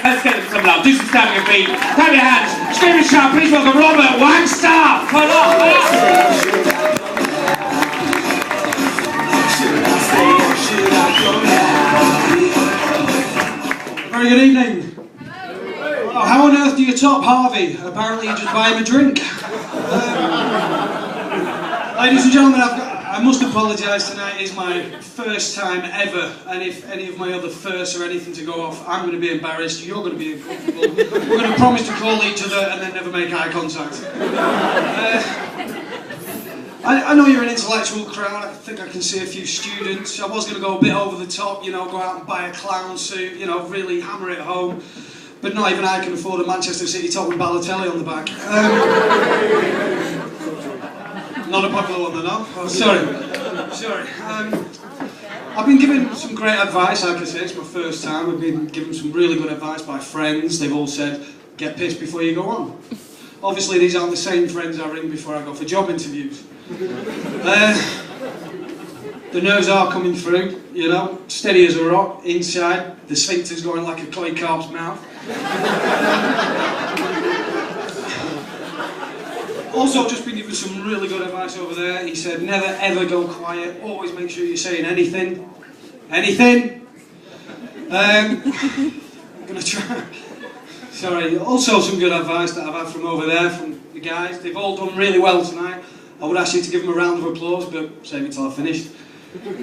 Let's get him some love. Do some stamping your feet. Clap your hands. Scream and shout. Please welcome Robert Wagstaff. Come on. Very good evening. Oh, how on earth do you top Harvey? Apparently you just buy him a drink. Ladies and gentlemen, I must apologise. Tonight is my first time ever, and if any of my other firsts or anything to go off, I'm going to be embarrassed, you're going to be uncomfortable. We're going to promise to call each other and then never make eye contact. I know you're an intellectual crowd. I think I can see a few students. I was going to go a bit over the top, you know, go out and buy a clown suit, you know, really hammer it home. But not even I can afford a Manchester City top with Balotelli on the back. Not a popular one, though, no? Oh, sorry. I've been given some great advice, like I say, it's my first time. I've been given some really good advice by friends. They've all said, get pissed before you go on. Obviously, these aren't the same friends I ring before I go for job interviews. The nerves are coming through, you know, steady as a rock. Inside, the sphincter's going like a koi carp's mouth. Also, just been given some really good advice over there. He said, never ever go quiet. Always make sure you're saying anything. Anything. I'm going to try. Sorry. Also, some good advice that I've had from over there, from the guys. They've all done really well tonight. I would ask you to give them a round of applause, but save it till I've finished. That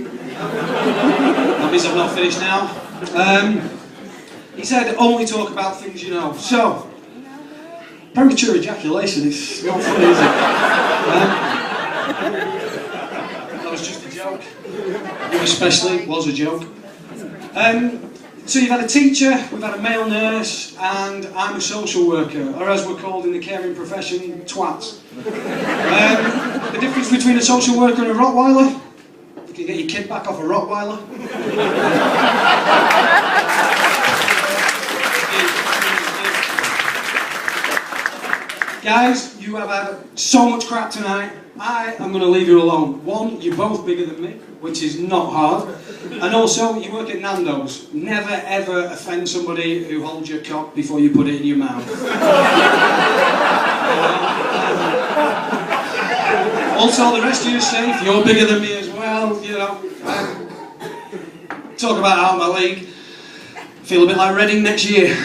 means I've not finished now. He said, only talk about things you know. So, premature ejaculation is not funny, is it? That was just a joke. You especially was a joke. So you've had a teacher, we've had a male nurse, and I'm a social worker, or as we're called in the caring profession, twats. The difference between a social worker and a Rottweiler? You can get your kid back off a Rottweiler. Guys, you have had so much crap tonight. I am going to leave you alone. One, you're both bigger than me, which is not hard. And also, you work at Nando's. Never ever offend somebody who holds your cock before you put it in your mouth. Also, the rest of you are safe. You're bigger than me as well, you know. Talk about out of my league. Feel a bit like Reading next year.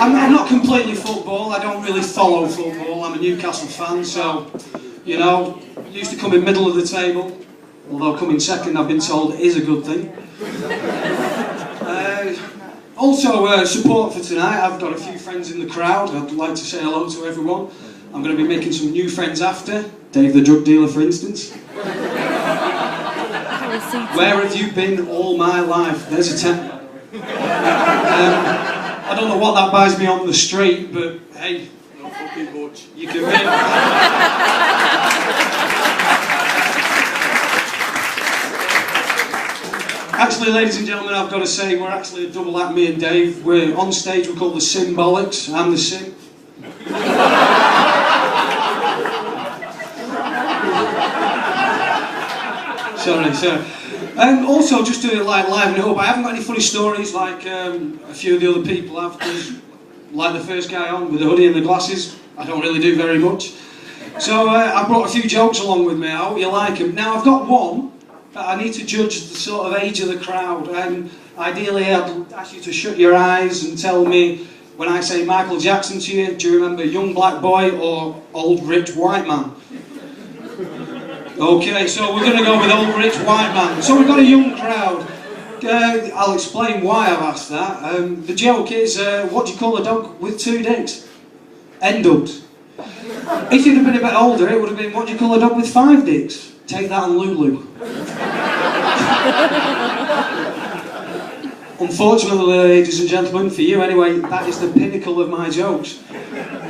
I'm not completely football, I don't really follow football, I'm a Newcastle fan, so, you know, used to come in middle of the table, although coming second I've been told is a good thing. Also, support for tonight, I've got a few friends in the crowd, I'd like to say hello to everyone. I'm going to be making some new friends after, Dave the drug dealer for instance. Where have you been all my life? There's a temper. I don't know what that buys me on the street, but hey, not fucking much. You can win. Actually, ladies and gentlemen, I've got to say, we're actually a double act, me and Dave. We're on stage, we're called the Symbolics. I'm the Sim. Sorry. Also, just to liven it up, I haven't got any funny stories like a few of the other people have, because like the first guy on with the hoodie and the glasses, I don't really do very much. So I brought a few jokes along with me, I hope you like them. Now I've got one that I need to judge the sort of age of the crowd, and ideally I'd ask you to shut your eyes and tell me, when I say Michael Jackson to you, do you remember Young Black Boy or Old Rich White Man? Okay, so we're going to go with Old Rich White Man. So we've got a young crowd. I'll explain why I've asked that. The joke is, what do you call a dog with two dicks? End-ups. If you'd have been a bit older, it would have been, what do you call a dog with 5 dicks? Take that on Lulu. Unfortunately, ladies and gentlemen, for you anyway, that is the pinnacle of my jokes.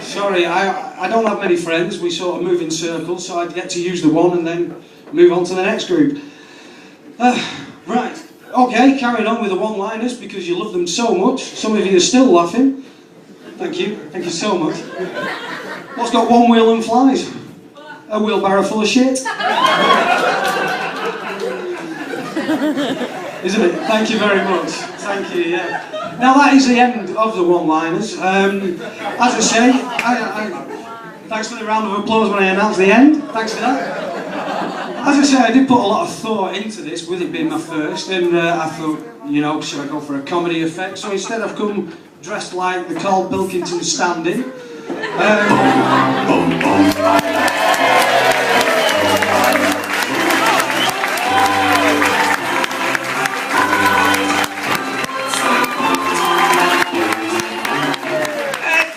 Sorry, I don't have many friends, we sort of move in circles, so I'd get to use the one and then move on to the next group. Right, okay, carrying on with the one-liners because you love them so much. Some of you are still laughing. Thank you so much. What's got one wheel and flies? A wheelbarrow full of shit. Isn't it? Thank you very much. Thank you, yeah. Now that is the end of the one-liners. As I say, thanks for the round of applause when I announced the end. Thanks for that. As I say, I did put a lot of thought into this, with it being my first, and I thought, you know, should I go for a comedy effect? So instead I've come dressed like the Carl Pilkington stand-in.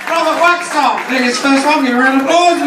Robert Waxoff, I think it's first one, give a round of applause.